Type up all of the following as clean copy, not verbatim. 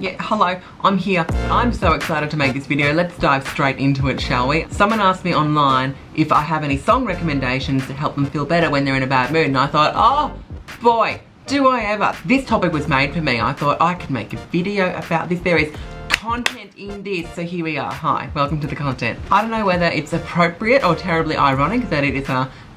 Yeah, hello, I'm here. I'm so excited to make this video. Let's dive straight into it, shall we? Someone asked me online if I have any song recommendations to help them feel better when they're in a bad mood, and I thought, oh boy, do I ever. This topic was made for me. I thought I could make a video about this. There is content in this, so here we are. Hi, welcome to the content. I don't know whether it's appropriate or terribly ironic that it is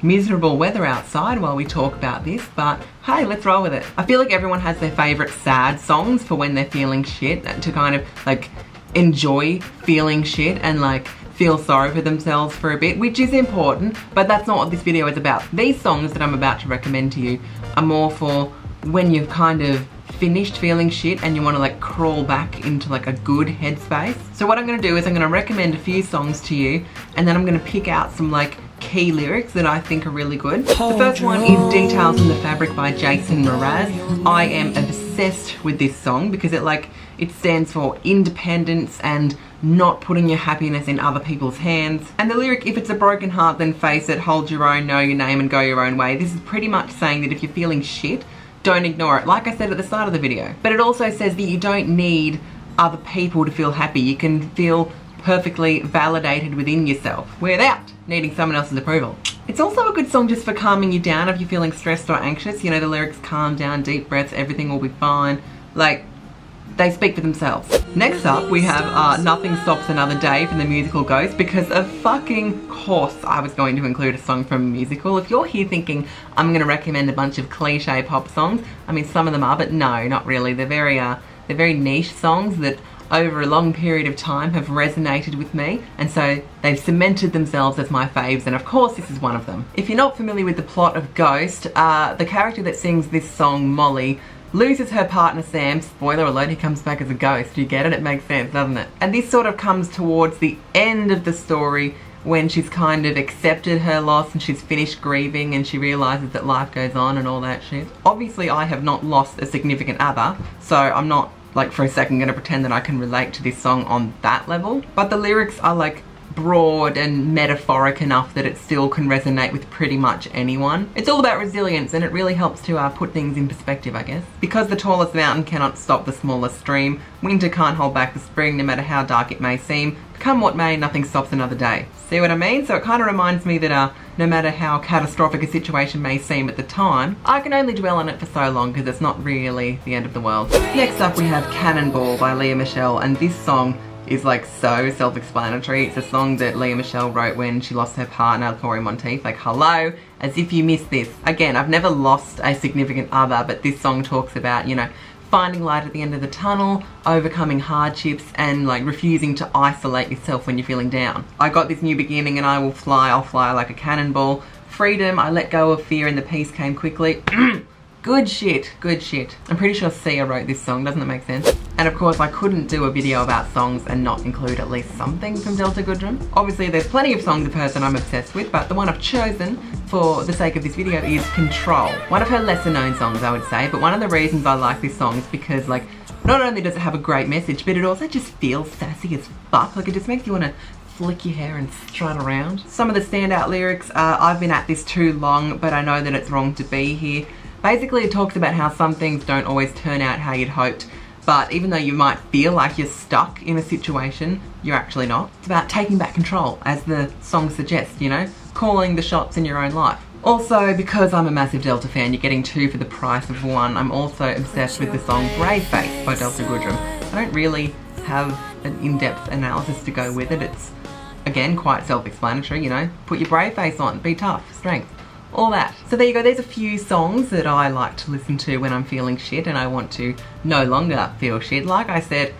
miserable weather outside while we talk about this, but hey, let's roll with it. I feel like everyone has their favourite sad songs for when they're feeling shit, to kind of like enjoy feeling shit and like feel sorry for themselves for a bit, which is important, but that's not what this video is about. These songs that I'm about to recommend to you are more for when you've kind of finished feeling shit and you want to like crawl back into like a good headspace. So what I'm going to do is I'm going to recommend a few songs to you, and then I'm going to pick out some like key lyrics that I think are really good. The first one is Details in the Fabric by Jason Mraz. I am obsessed with this song because it stands for independence and not putting your happiness in other people's hands. And the lyric, if it's a broken heart then face it, hold your own, know your name and go your own way. This is pretty much saying that if you're feeling shit, don't ignore it, like I said at the start of the video. But it also says that you don't need other people to feel happy. You can feel perfectly validated within yourself without needing someone else's approval. It's also a good song just for calming you down if you're feeling stressed or anxious. You know, the lyrics, calm down, deep breaths, everything will be fine. Like, they speak for themselves. Next up, we have Nothing Stops Another Day from the musical Ghost, because of fucking course I was going to include a song from a musical. If you're here thinking I'm going to recommend a bunch of cliche pop songs, I mean some of them are, but no, not really. They're very niche songs that over a long period of time have resonated with me, and so they've cemented themselves as my faves, and of course this is one of them. If you're not familiar with the plot of Ghost, the character that sings this song, Molly, loses her partner Sam. Spoiler alert, he comes back as a ghost. You get it? It makes sense, doesn't it? And this sort of comes towards the end of the story when she's kind of accepted her loss and she's finished grieving and she realises that life goes on and all that shit. Obviously I have not lost a significant other, so I'm not like for a second gonna pretend that I can relate to this song on that level. But the lyrics are like broad and metaphoric enough that it still can resonate with pretty much anyone. It's all about resilience, and it really helps to put things in perspective, I guess. Because the tallest mountain cannot stop the smallest stream, winter can't hold back the spring, no matter how dark it may seem. Come what may, nothing stops another day. See what I mean? So it kind of reminds me that no matter how catastrophic a situation may seem at the time, I can only dwell on it for so long because it's not really the end of the world. Next up we have Cannonball by Leah Michelle, and this song is like so self-explanatory. It's a song that Leah Michelle wrote when she lost her partner, Corey Monteith. Like, hello, as if you missed this. Again, I've never lost a significant other, but this song talks about, you know, finding light at the end of the tunnel, overcoming hardships, and like refusing to isolate yourself when you're feeling down. I got this new beginning and I'll fly like a cannonball. Freedom, I let go of fear and the peace came quickly. Good shit, good shit. I'm pretty sure Sia wrote this song, doesn't it make sense? And of course I couldn't do a video about songs and not include at least something from Delta Goodrem. Obviously there's plenty of songs of hers that I'm obsessed with, but the one I've chosen for the sake of this video is Control. One of her lesser known songs, I would say, but one of the reasons I like this song is because like, not only does it have a great message, but it also just feels sassy as fuck. Like, it just makes you want to flick your hair and strut around. Some of the standout lyrics are, I've been at this too long, but I know that it's wrong to be here. Basically it talks about how some things don't always turn out how you'd hoped, but even though you might feel like you're stuck in a situation, you're actually not. It's about taking back control, as the song suggests, you know, calling the shots in your own life. Also, because I'm a massive Delta fan, you're getting two for the price of one. I'm also obsessed with the song Brave Face by Delta Goodrem. I don't really have an in-depth analysis to go with it. It's, again, quite self-explanatory, you know. Put your brave face on, be tough, strength. All that. So there you go, there's a few songs that I like to listen to when I'm feeling shit and I want to no longer feel shit. Like I said,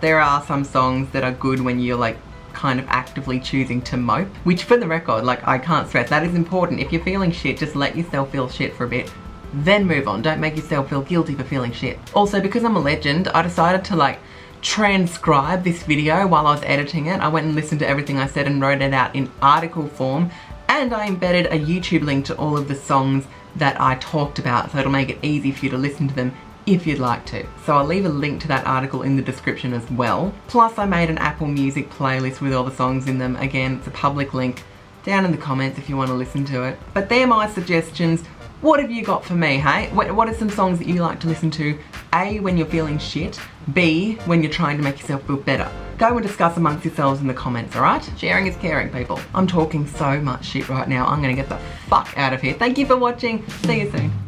there are some songs that are good when you're like kind of actively choosing to mope, which for the record, like, I can't stress, that is important. If you're feeling shit, just let yourself feel shit for a bit, then move on. Don't make yourself feel guilty for feeling shit. Also, because I'm a legend, I decided to like transcribe this video while I was editing it. I went and listened to everything I said and wrote it out in article form. And I embedded a YouTube link to all of the songs that I talked about, so it'll make it easy for you to listen to them if you'd like to. So I'll leave a link to that article in the description as well. Plus I made an Apple Music playlist with all the songs in them. Again, it's a public link down in the comments if you want to listen to it. But they're my suggestions. What have you got for me, hey? What are some songs that you like to listen to, A, when you're feeling shit, be when you're trying to make yourself feel better? Go and discuss amongst yourselves in the comments, alright? Sharing is caring, people. I'm talking so much shit right now. I'm gonna get the fuck out of here. Thank you for watching. See you soon.